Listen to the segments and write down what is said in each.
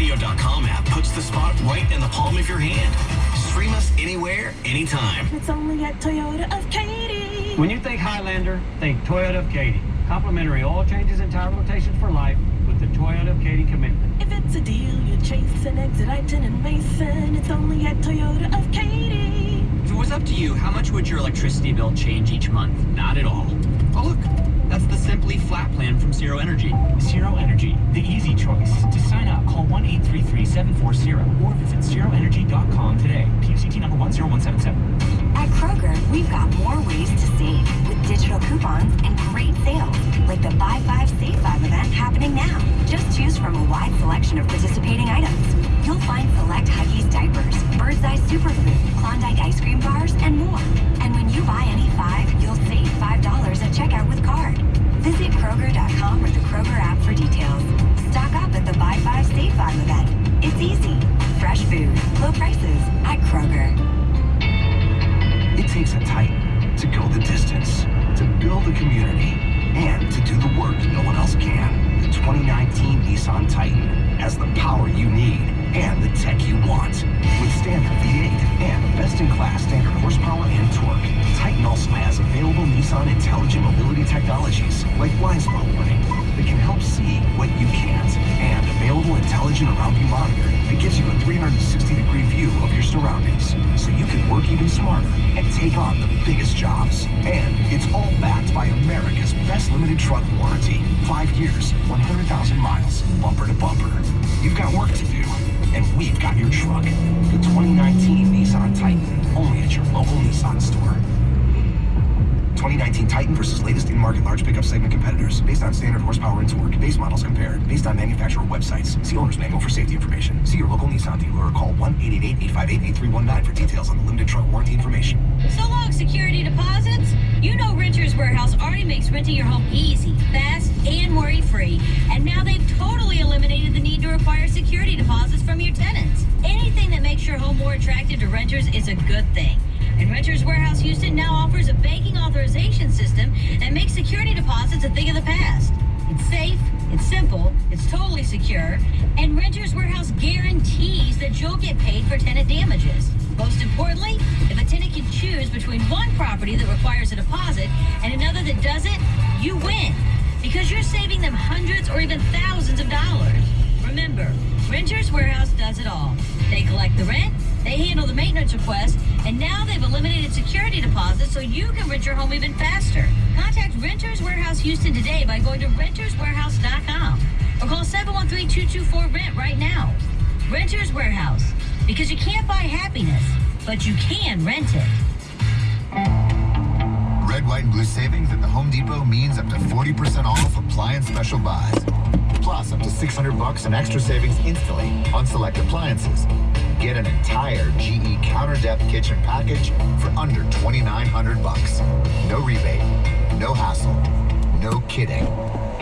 iHeartRadio.com app puts the spot right in the palm of your hand. Stream us anywhere, anytime. It's only at Toyota of Katy. When you think Highlander, think Toyota of Katy. Complimentary oil changes and tire rotations for life with the Toyota of Katy commitment. If it's a deal, you chase and exit I-10 and Mason. It's only at Toyota of Katy. If it was up to you, how much would your electricity bill change each month? Not at all. Oh, look. That's the Simply Flat plan from Zero Energy. Zero Energy, the easy choice. To sign up, call 1-833-740 or visit zeroenergy.com today. PUCT number 10177. At Kroger, we've got more ways to save with digital coupons and great sales, like the Buy 5, Save 5 event happening now. Just choose from a wide selection of participating items. You'll find select Huggies diapers, Bird's Eye Superfood, Klondike ice cream bars, and more. And when you buy any 5, you'll save $5 at checkout with card. Visit Kroger.com or the Kroger app for details. Stock up at the Buy 5, Save 5 event. It's easy. Fresh food, low prices at Kroger. It takes a Titan to go the distance, to build a community, and to do the work no one else can. The 2019 Nissan Titan has the power you need and the tech you want. With standard V8 and best-in-class standard horsepower and torque, Titan also has available Nissan intelligent mobility technologies like blind spot warning that can help see what you can't, and available intelligent around-you monitor that gives you a 360-degree view of your surroundings, so you can work even smarter and take on the biggest jobs. And it's all backed by America's best limited truck warranty. 5 years, 100,000 miles, bumper to bumper. You've got work to do, and we've got your truck. The 2019 Nissan Titan, only at your local Nissan store. 2019 Titan versus latest in-market large pickup segment competitors. Based on standard horsepower and torque. Base models compared. Based on manufacturer websites. See owner's manual for safety information. See your local Nissan dealer or call 1-888-858-8319 for details on the limited truck warranty information. So long, security deposits. You know Renters Warehouse already makes renting your home easy, fast, and worry-free. And now they've totally eliminated the need to require security deposits from your tenants. Anything that makes your home more attractive to renters is a good thing. And Renters Warehouse Houston now offers a banking authorization system that makes security deposits a thing of the past. It's safe, it's simple, it's totally secure, and Renters Warehouse guarantees that you'll get paid for tenant damages. Most importantly, if a tenant can choose between one property that requires a deposit and another that doesn't, you win, because you're saving them hundreds or even thousands of dollars. Remember, Renters Warehouse does it all. They collect the rent, they handle the maintenance request, and now they've eliminated security deposits so you can rent your home even faster. Contact Renters Warehouse Houston today by going to renterswarehouse.com or call 713-224-RENT right now. Renters Warehouse, because you can't buy happiness, but you can rent it. Red, white, and blue savings at the Home Depot means up to 40% off appliance special buys. Plus, up to $600 in extra savings instantly on select appliances. Get an entire GE counter depth kitchen package for under $2,900. No rebate, no hassle, no kidding.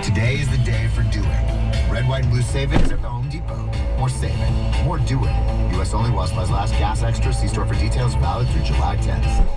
Today is the day for doing. Red, white, and blue savings at the Home Depot. More saving, more doing. U.S. only while supplies last. Gas extra. See store for details. Valid through July 10th.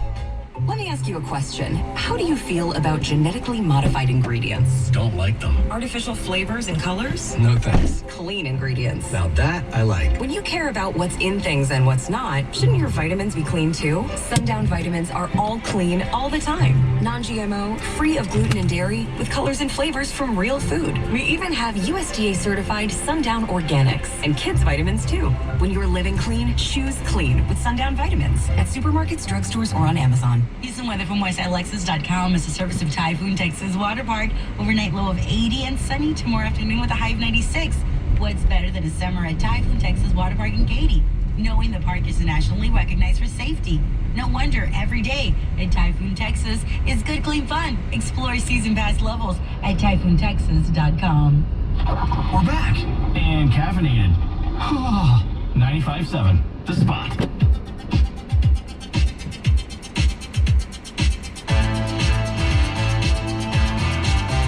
Let me ask you a question. How do you feel about genetically modified ingredients? Don't like them. Artificial flavors and colors? No thanks. Clean ingredients. Now that I like. When you care about what's in things and what's not, shouldn't your vitamins be clean too? Sundown vitamins are all clean all the time. Non-GMO, free of gluten and dairy, with colors and flavors from real food. We even have USDA certified Sundown Organics and kids vitamins too. When you're living clean, choose clean with Sundown vitamins at supermarkets, drugstores, or on Amazon. Houston weather from WestsideLexus.com is a service of Typhoon, Texas Water Park. Overnight low of 80 and sunny tomorrow afternoon with a high of 96. What's better than a summer at Typhoon, Texas Water Park in Katy? Knowing the park is nationally recognized for safety. No wonder every day at Typhoon, Texas is good, clean fun. Explore season pass levels at TyphoonTexas.com. We're back and caffeinated. 95.7, The Spot.